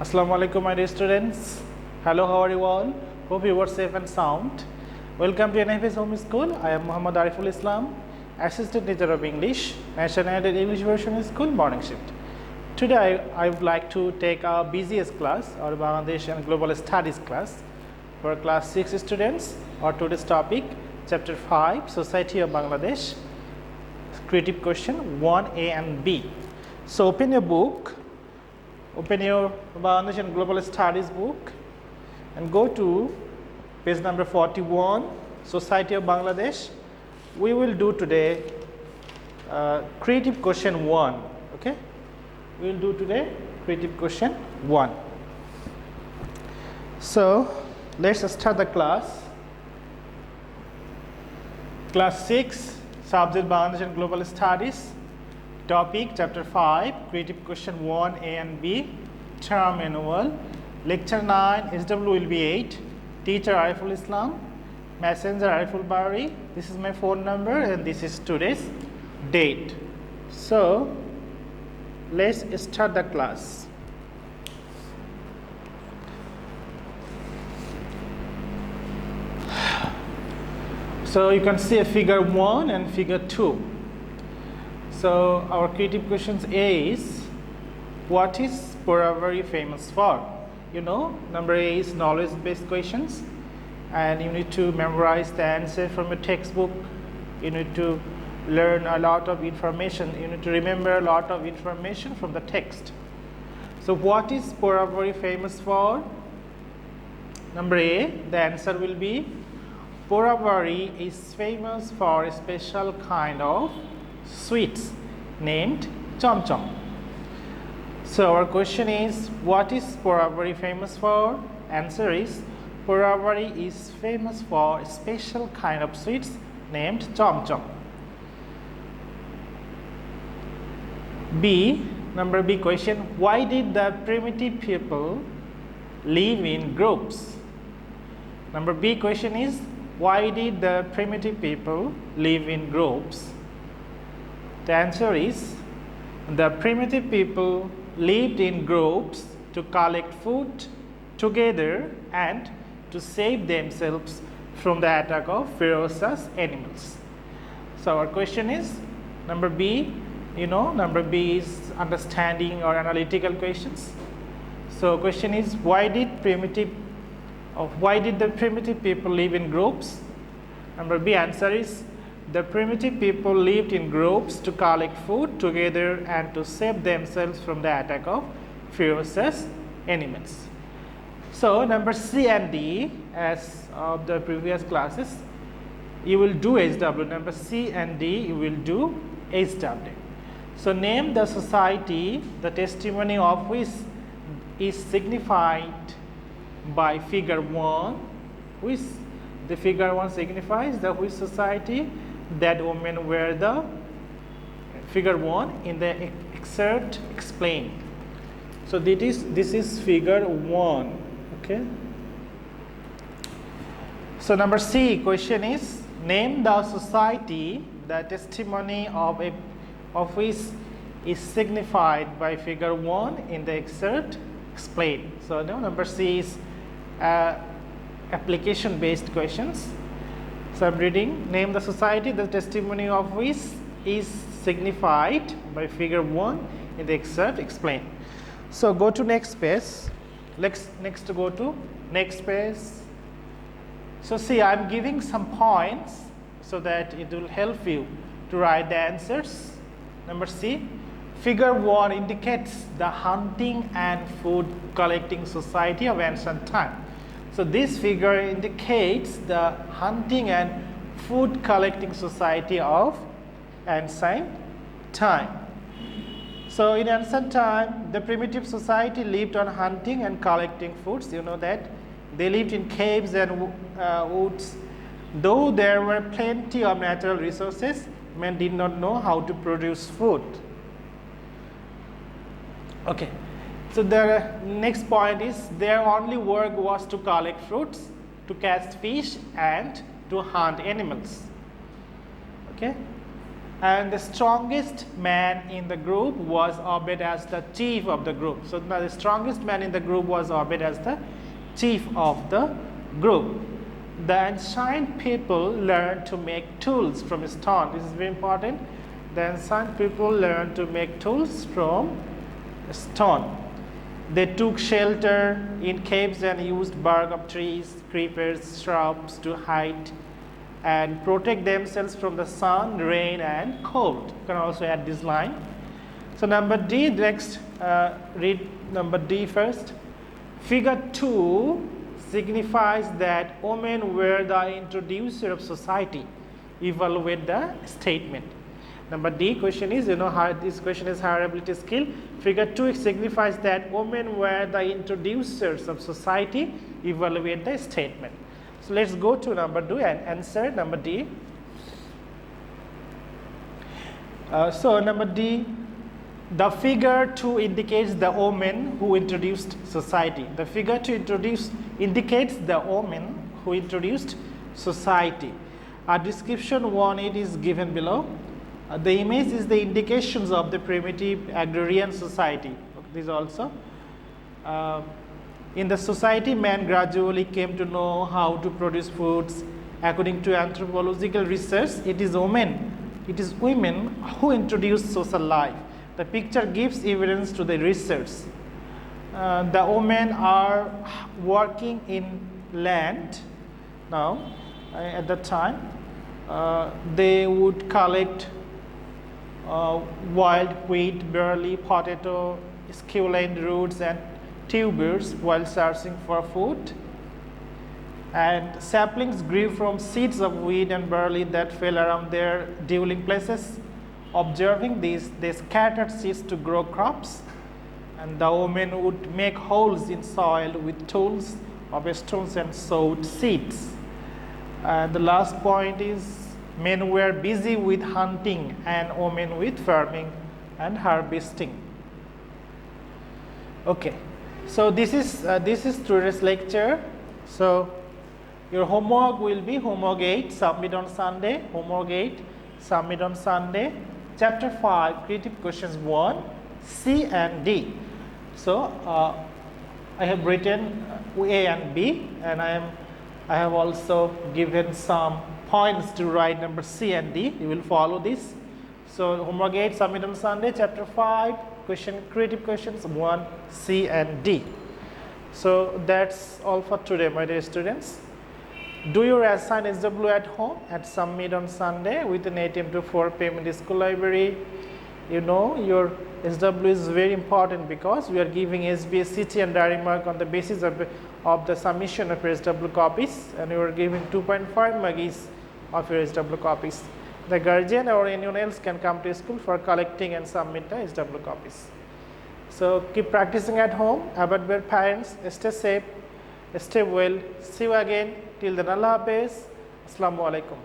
Assalamu alaikum, my dear students. Hello, how are you all? Hope you are safe and sound. Welcome to NFS Home School. I am Muhammad Ariful Islam, Assistant Teacher of English, National Aided English Version School, morning shift. Today, I would like to take our BGS class, or Bangladesh and Global Studies class, for class 6 students. Or today's topic, Chapter 5, Society of Bangladesh, Creative Question 1A and B. So, open your book. Open your Bangladesh and Global Studies book and go to page number 41, Society of Bangladesh. We will do today creative question 1. Okay, we will do today creative question 1. So let's start the class. Class 6, subject Bangladesh and Global Studies. Topic Chapter 5, Creative Question 1A and B, Term Annual. Lecture 9, SW will be 8. Teacher Ariful Islam, Messenger Ariful Bari. This is my phone number and this is today's date. So let's start the class. So you can see a figure 1 and figure 2. So our creative questions A is, what is Pora famous for? You know, number A is knowledge based questions, and you need to memorize the answer from your textbook. You need to learn a lot of information. You need to remember a lot of information from the text. So what is Pora famous for? Number A, the answer will be Pora is famous for a special kind of sweets named chom chom. So our question is, what is Pora famous for? Answer is, Pora is famous for a special kind of sweets named chom chom. B, number B question, why did the primitive people live in groups? Number B question is, why did the primitive people live in groups? The answer is, the primitive people lived in groups to collect food together and to save themselves from the attack of ferocious animals. So our question is number B. You know, number B is understanding or analytical questions. So question is, why did the primitive people live in groups? Number B answer is, the primitive people lived in groups to collect food together and to save themselves from the attack of ferocious animals. So number C and D, as of the previous classes, you will do HW. Number C and D, you will do HW. So name the society, the testimony of which is signified by figure 1, which the figure 1 signifies the which society that women were the figure 1 in the excerpt explained. So this is figure 1. Okay. So number C question is, name the society the testimony of which is signified by figure 1 in the excerpt explained. So now number C is application based questions. So I'm reading, name the society the testimony of which is signified by figure 1 in the excerpt explained. So go to next page. Next go to next page. So see, I'm giving some points so that it will help you to write the answers. Number C, figure 1 indicates the hunting and food collecting society of ancient time. So this figure indicates the hunting and food collecting society of ancient time. So in ancient time, the primitive society lived on hunting and collecting foods. You know that they lived in caves and woods. Though there were plenty of natural resources, men did not know how to produce food. Okay. So the next point is, their only work was to collect fruits, to catch fish and to hunt animals. Okay. and the strongest man in the group was obeyed as the chief of the group. So now the strongest man in the group was obeyed as the chief of the group. The ancient people learned to make tools from stone. This is very important. The ancient people learned to make tools from stone. They took shelter in caves and used bark of trees, creepers, shrubs to hide and protect themselves from the sun, rain and cold. You can also add this line. So number D, next read number D first. Figure 2 signifies that women were the introducer of society. Evaluate the statement. Number D question is, how this question is higher ability skill. Figure 2 signifies that women were the introducers of society. Evaluate the statement. So let's go to number 2 and answer number D. So number D, the figure 2 indicates the woman who introduced society. The figure 2 indicates the woman who introduced society. A description 1 it is given below. The image is the indications of the primitive agrarian society. This also. In the society, man gradually came to know how to produce foods. According to anthropological research, it is women who introduced social life. The picture gives evidence to the research. The women are working in land now. At that time, they would collect wild wheat, barley, potato, succulent roots and tubers while searching for food. And saplings grew from seeds of wheat and barley that fell around their dwelling places. Observing these, they scattered seeds to grow crops, and the women would make holes in soil with tools of stones and sowed seeds. The last point is men were busy with hunting and women with farming and harvesting. Okay, so this is today's lecture. So your homework will be homework 8, submit on Sunday. Homework 8, submit on Sunday. Chapter 5, creative questions 1, C and D. So I have written A and B, and I have also given some points to write number C and D. You will follow this. So homework 8, submit on Sunday. Chapter 5, creative questions 1, C and D. So that's all for today, my dear students. Do your assigned SW at home and submit on Sunday with an 8 AM to 4 PM in the school library. Your SW is very important because we are giving SBS, CT and diary mark on the basis of the submission of your SW copies, and you are giving 2.5 mark each of your SW copies. The guardian or anyone else can come to school for collecting and submit the SW copies. So keep practicing at home. Abad parents, stay safe, stay well. See you again. Till then, Allah Hafiz. Assalamu alaikum.